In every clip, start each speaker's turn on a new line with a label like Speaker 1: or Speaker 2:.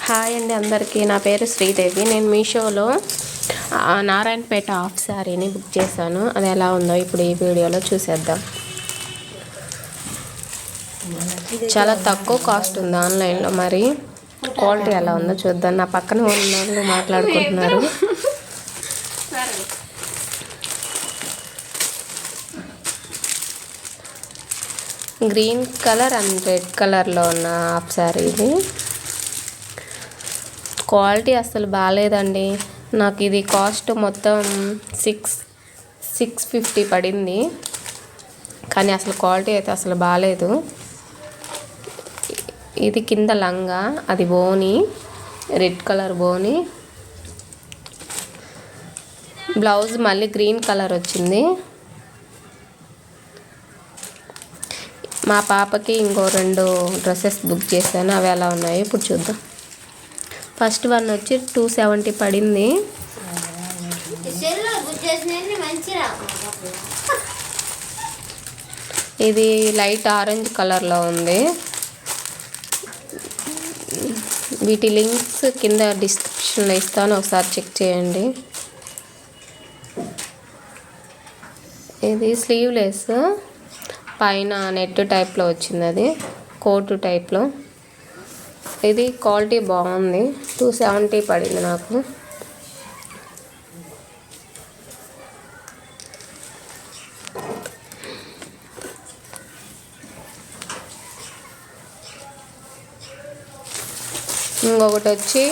Speaker 1: Hi అండి అందరికీ. నా పేరు శ్రీదేవి. నేను మీషోలో నారాయణపేట హాఫ్ శారీని బుక్ చేశాను. అది ఎలా ఉందో ఇప్పుడు ఈ వీడియోలో చూసేద్దాం. చాలా తక్కువ కాస్ట్ ఉంది ఆన్లైన్లో. మరి క్వాలిటీ ఎలా ఉందో చూద్దాం. నా పక్కన ఉన్న వాళ్ళు మాట్లాడుకుంటున్నారు. గ్రీన్ కలర్ అండ్ రెడ్ కలర్లో ఉన్న హాఫ్ శారీ ఇది. క్వాలిటీ అసలు బాగాలేదండి. నాకు ఇది కాస్ట్ మొత్తం 650 పడింది. కానీ అసలు క్వాలిటీ అయితే అసలు బాగాలేదు. ఇది కింద లంగా, అది బోని, రెడ్ కలర్ బోని. బ్లౌజ్ మళ్ళీ గ్రీన్ కలర్ వచ్చింది. మా పాపకి ఇంకో 2 డ్రెస్సెస్ బుక్ చేశాను. అవి ఎలా ఉన్నాయో ఇప్పుడు చూద్దాం. ఫస్ట్ వన్ వచ్చి 270 పడింది. ఇది లైట్ ఆరెంజ్ కలర్లో ఉంది. వీటి లింక్స్ కింద డిస్క్రిప్షన్లో ఇస్తాను, ఒకసారి చెక్ చేయండి. ఇది స్లీవ్లెస్, పైన నెట్ టైప్లో వచ్చింది, అది కోటు టైప్లో. ఇది క్వాలిటీ బాగుంది. 270 పడింది నాకు. ఇంకొకటి వచ్చి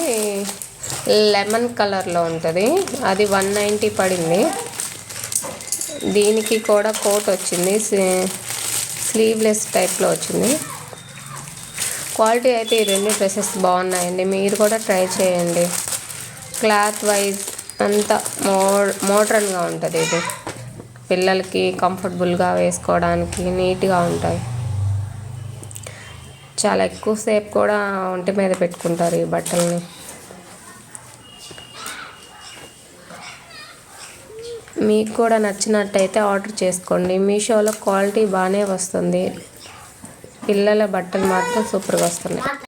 Speaker 1: లెమన్ కలర్లో ఉంటుంది, అది 190 పడింది. దీనికి కూడా కోట్ వచ్చింది, స్లీవ్లెస్ టైప్లో వచ్చింది. క్వాలిటీ అయితే ఈ 2 డ్రెస్సెస్ బాగున్నాయండి. మీరు కూడా ట్రై చేయండి. క్లాత్ వైజ్ అంతా మోడ్రన్గా ఉంటుంది. ఇది పిల్లలకి కంఫర్టబుల్గా వేసుకోవడానికి నీట్గా ఉంటాయి. చాలా ఎక్కువసేపు కూడా ఒంటి మీద పెట్టుకుంటారు ఈ బట్టల్ని. మీకు కూడా నచ్చినట్టయితే ఆర్డర్ చేసుకోండి. మీషోలో క్వాలిటీ బాగానే వస్తుంది. పిల్లల బట్టలు మాత్రం సూపర్గా వస్తున్నాయి.